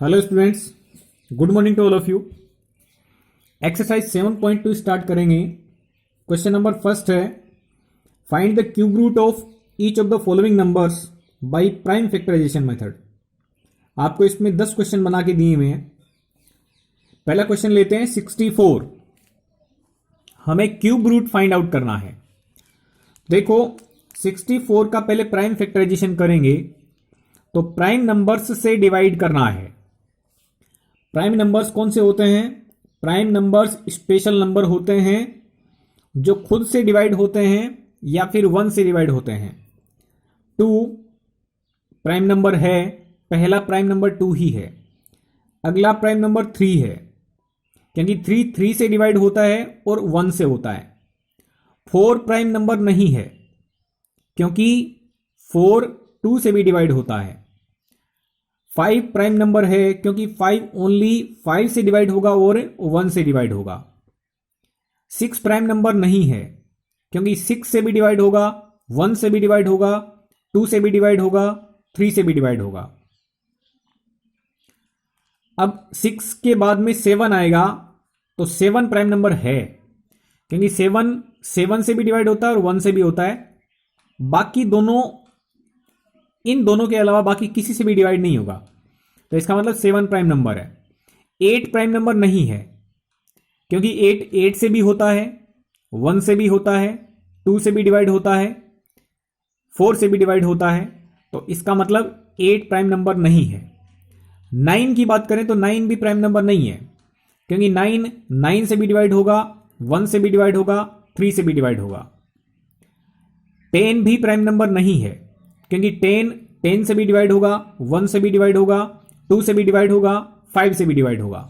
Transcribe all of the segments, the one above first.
Hello students, good morning to all of you. Exercise 7.2 start करेंगे। Question number first है, find the cube root of each of the following numbers by prime factorisation method. आपको इसमें 10 question बना के दिए हुए हैं। पहला क्वेश्चन लेते हैं 64। हमें क्यूब रूट फाइंड आउट करना है। देखो 64 का पहले प्राइम फैक्टराइजेशन करेंगे तो प्राइम नंबर्स से डिवाइड करना है। प्राइम नंबर्स कौन से होते हैं? प्राइम नंबर्स स्पेशल नंबर होते हैं जो खुद से डिवाइड होते हैं या फिर 1 से डिवाइड होते हैं। 2 प्राइम नंबर है, पहला प्राइम नंबर 2 ही है। अगला प्राइम नंबर 3 है, क्योंकि 3 से डिवाइड होता है और 1 से होता है। 4 प्राइम नंबर नहीं है, क्योंकि 4 2 से भी डिवाइड होता है। 5 प्राइम नंबर है, क्योंकि 5 ओनली 5 से डिवाइड होगा और 1 से डिवाइड होगा। 6 प्राइम नंबर नहीं है, क्योंकि 6 से भी डिवाइड होगा, 1 से भी डिवाइड होगा, 2 से भी डिवाइड होगा, 3 से भी डिवाइड होगा। अब 6 के बाद में 7 आएगा तो 7 प्राइम नंबर है, क्योंकि 7 से भी डिवाइड होता है और 1 से भी होता है। बाकी दोनों, इन दोनों के अलावा बाकी किसी से भी डिवाइड नहीं होगा, तो इसका मतलब 7 प्राइम नंबर है। 8 प्राइम नंबर नहीं है, क्योंकि 8 से भी होता है, 1 से भी होता है, 2 से भी डिवाइड होता है, 4 से भी डिवाइड होता है, तो इसका मतलब 8 प्राइम नंबर नहीं है। 9 की बात करें तो 9 भी प्राइम नंबर नहीं है, क्योंकि 9 से भी डिवाइड होगा, 1 से भी डिवाइड होगा, 3 से भी डिवाइड होगा। 10 भी प्राइम नंबर नहीं है, क्योंकि 10 से भी डिवाइड होगा, 1 से भी डिवाइड होगा, 2 से भी डिवाइड होगा, 5 से भी डिवाइड होगा।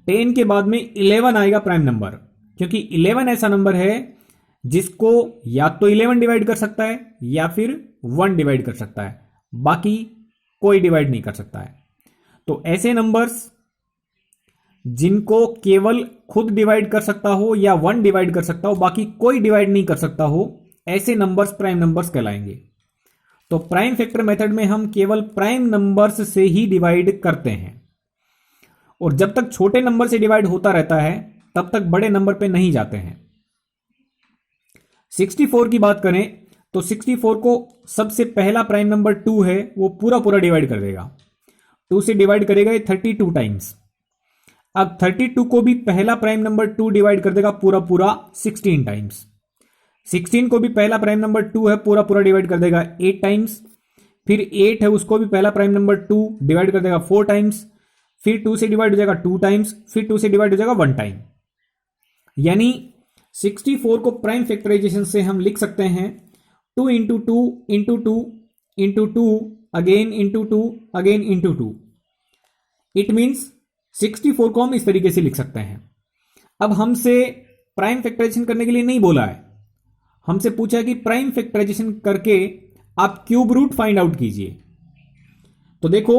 10 के बाद में 11 आएगा प्राइम नंबर, क्योंकि 11 ऐसा नंबर है जिसको या तो 11 डिवाइड कर सकता है या फिर 1 डिवाइड कर सकता है, बाकी कोई डिवाइड नहीं कर सकता है। तो ऐसे नंबर्स जिनको केवल खुद डिवाइड कर सकता हो या 1 डिवाइड कर सकता हो, बाकी कोई डिवाइड नहीं कर सकता हो, ऐसे नंबर्स प्राइम नंबर्स कहलाएंगे। तो प्राइम फैक्टर मेथड में हम केवल प्राइम नंबर्स से ही डिवाइड करते हैं, और जब तक छोटे नंबर से डिवाइड होता रहता है तब तक बड़े नंबर पे नहीं जाते हैं। 64 की बात करें तो 64 को सबसे पहला प्राइम नंबर 2 है, वो पूरा पूरा डिवाइड कर देगा। 2 से डिवाइड करेगा ये 32 टाइम्स। अब 32 को भी पहला प्राइम नंबर 2 डिवाइड कर देगा पूरा पूरा 16 टाइम्स। 16 को भी पहला प्राइम नंबर 2 है, पूरा पूरा डिवाइड कर देगा 8 टाइम्स। फिर 8 है, उसको भी पहला प्राइम नंबर 2 डिवाइड कर देगा 4 टाइम्स। फिर 2 से डिवाइड हो जाएगा 2 टाइम्स, फिर 2 से डिवाइड हो जाएगा 1 टाइम। यानी 64 को प्राइम फैक्टराइजेशन से हम लिख सकते हैं 2 into 2 into 2 into 2 again into 2 again into 2। It means 64 को हम इस तरीके से लिख सकते हैं। अब हमसे प्राइम फैक्टराइजेशन करने के लिए नहीं बोला है, हमसे पूछा है कि प्राइम फैक्टराइजेशन करके आप क्यूब रूट फाइंड आउट कीजिए। तो देखो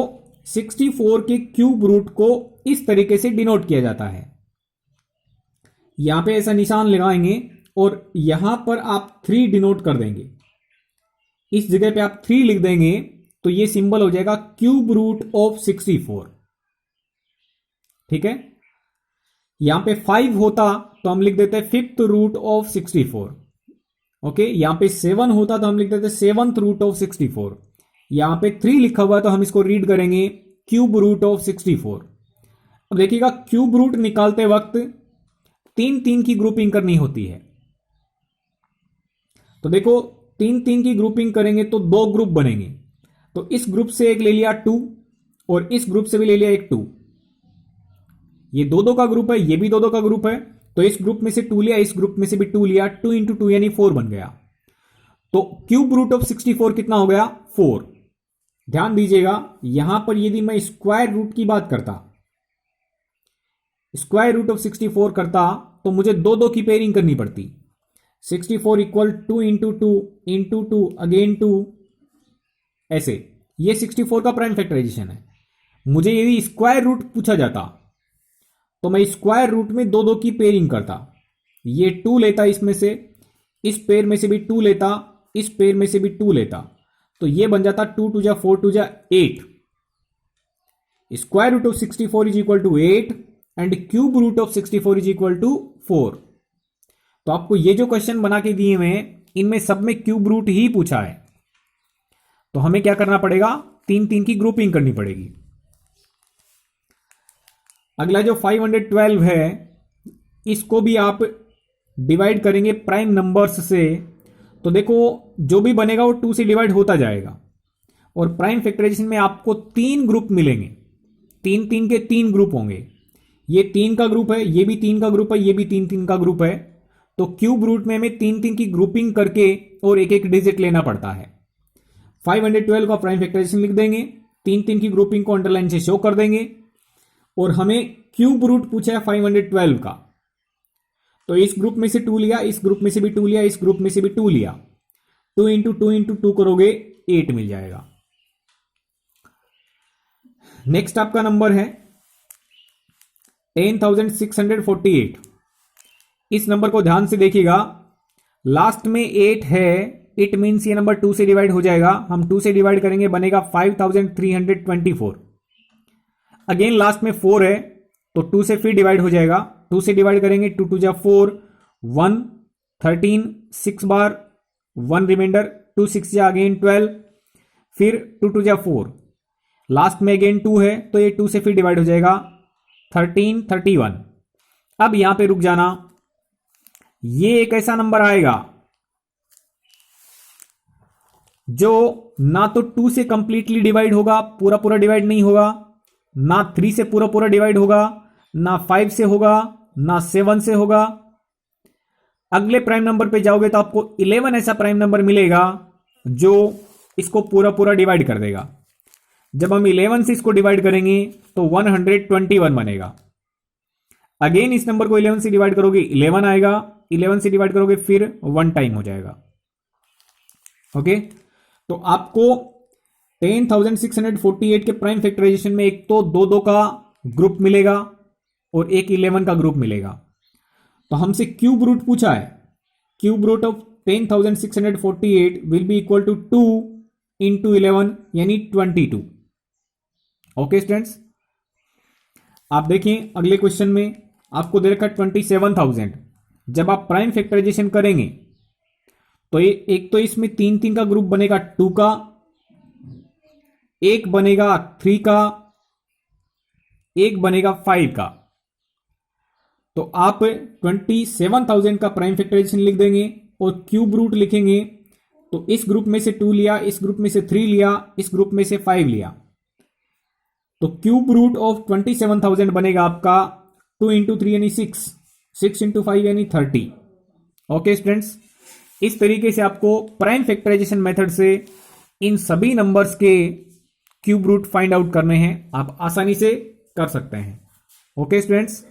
64 के क्यूब रूट को इस तरीके से डिनोट किया जाता है। यहां पे ऐसा निशान लगाएंगे और यहां पर आप 3 डिनोट कर देंगे। इस जगह पे आप 3 लिख देंगे तो ये सिंबल हो जाएगा क्यूब रूट ऑफ 64। ठीक है, यहां पे 5 होता तो हम लिख देते फिफ्थ रूट ऑफ 64। ओके, यहां पे 7 होता तो हम लिख देते सेवंथ रूट ऑफ 64। यहां पे 3 लिखा हुआ है तो हम इसको रीड करेंगे क्यूब रूट ऑफ 64। अब देखिएगा क्यूब रूट निकालते वक्त 3 की ग्रुपिंग करनी होती है। तो देखो 3 की ग्रुपिंग करेंगे तो 2 ग्रुप बनेंगे। तो इस ग्रुप से एक ले लिया 2 और इस ग्रुप से भी ले लिया एक 2। ये 2 का ग्रुप है, ये भी 2 का ग्रुप है, तो इस ग्रुप में से 2 लिया, इस ग्रुप में से भी 2 लिया, 2 इंटू 2 यानी 4 बन गया। तो क्यूब रूट ऑफ 64 कितना हो गया? 4। ध्यान दीजिएगा, यहां पर यदि मैं स्क्वायर रूट की बात करता, स्क्वायर रूट ऑफ 64 करता तो मुझे 2 की पेयरिंग करनी पड़ती। 64 इक्वल 2 इंटू 2 इंटू 2 अगेन 2, ऐसे। ये 64 का प्राइम फैक्टराइजेशन है। मुझे यदि स्क्वायर रूट पूछा जाता तो मैं स्क्वायर रूट में 2 की पेयरिंग करता। ये 2 लेता इसमें से, इस पेयर में से भी 2 लेता, इस पेयर में से भी 2 लेता, तो ये बन जाता 2 2 जा 4 2 जा 8। Square root of 64 is equal to 8 and cube root of 64 is equal to 4। तो आपको ये जो क्वेश्चन बना के दिए हुए हैं इनमें सब में क्यूब रूट ही पूछा है, तो हमें क्या करना पड़ेगा, 3 की ग्रुपिंग करनी पड़ेगी। अगला जो 512 है इसको भी आप डिवाइड करेंगे प्राइम नंबर्स से, तो देखो जो भी बनेगा वो 2 से डिवाइड होता जाएगा और प्राइम फैक्टराइजेशन में आपको 3 ग्रुप मिलेंगे, 3 के 3 ग्रुप होंगे। ये 3 का ग्रुप है, ये भी 3 का ग्रुप है, ये भी 3 का ग्रुप है। तो क्यूब रूट में हमें 3 की ग्रुपिंग करके और एक एक डिजिट लेना पड़ता है। 512 का प्राइम फैक्टराइजेशन लिख देंगे, 3 की ग्रुपिंग को अंडरलाइन से शो कर देंगे और हमें क्यूब रूट पूछा है 512 का, तो इस ग्रुप में से 2 लिया, इस ग्रुप में से भी 2 लिया, इस ग्रुप में से भी 2 लिया, 2 इंटू 2 इंटू 2 करोगे 8 मिल जाएगा। नेक्स्ट आपका नंबर है 10,648। इस नंबर को ध्यान से देखिएगा, लास्ट में 8 है, इट मीन्स ये नंबर 2 से डिवाइड हो जाएगा। हम 2 से डिवाइड करेंगे, बनेगा 5,324। अगेन लास्ट में 4 है तो 2 से फिर डिवाइड हो जाएगा, 2 से डिवाइड करेंगे, 2 2 जा 4, 1 13, 6 बार 1 रिमाइंडर, 2 6 जा अगेन 12, फिर 2 2 जा 4, लास्ट में अगेन 2 है तो ये 2 से फिर डिवाइड हो जाएगा, 13 31। अब यहां पे रुक जाना, ये एक ऐसा नंबर आएगा जो ना तो 2 से कंप्लीटली डिवाइड होगा, पूरा पूरा डिवाइड नहीं होगा, ना 3 से पूरा पूरा डिवाइड होगा, ना 5 से होगा, ना 7 से होगा। अगले प्राइम नंबर पे जाओगे तो आपको 11 ऐसा प्राइम नंबर मिलेगा जो इसको पूरा पूरा डिवाइड कर देगा। जब हम 11 से इसको डिवाइड करेंगे तो 121 बनेगा। अगेन इस नंबर को 11 से डिवाइड करोगे 11 आएगा, 11 से डिवाइड करोगे फिर 1 टाइम हो जाएगा। ओके, तो आपको 10,648 के प्राइम फैक्टराइजेशन में एक तो 2 का ग्रुप मिलेगा और एक 11 का ग्रुप मिलेगा। तो हमसे क्यूब रूट पूछा है, cube root of 10,648 will be equal to 2 into 11 यानी 22। ओके स्टूडेंट्स, आप देखें अगले क्वेश्चन में आपको दे रखा 27,000। जब आप प्राइम फैक्टराइजेशन करेंगे तो ये एक तो इसमें 3 का ग्रुप बनेगा 2 का, एक बनेगा 3 का, एक बनेगा 5 का। तो आप 27,000 का प्राइम फैक्टराइजेशन लिख देंगे और क्यूब रूट लिखेंगे, तो इस ग्रुप में से 2 लिया, इस ग्रुप में से 3 लिया, इस ग्रुप में से 5 लिया, तो क्यूब रूट ऑफ 27,000 बनेगा आपका 2 इंटू 3 यानी 6, 6 इंटू 5 यानी 30। ओके स्टूडेंट्स, इस तरीके से आपको प्राइम फैक्टराइजेशन मेथड से इन सभी नंबर्स के क्यूब रूट फाइंड आउट करने हैं, आप आसानी से कर सकते हैं। Okay students,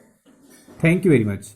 thank you very much.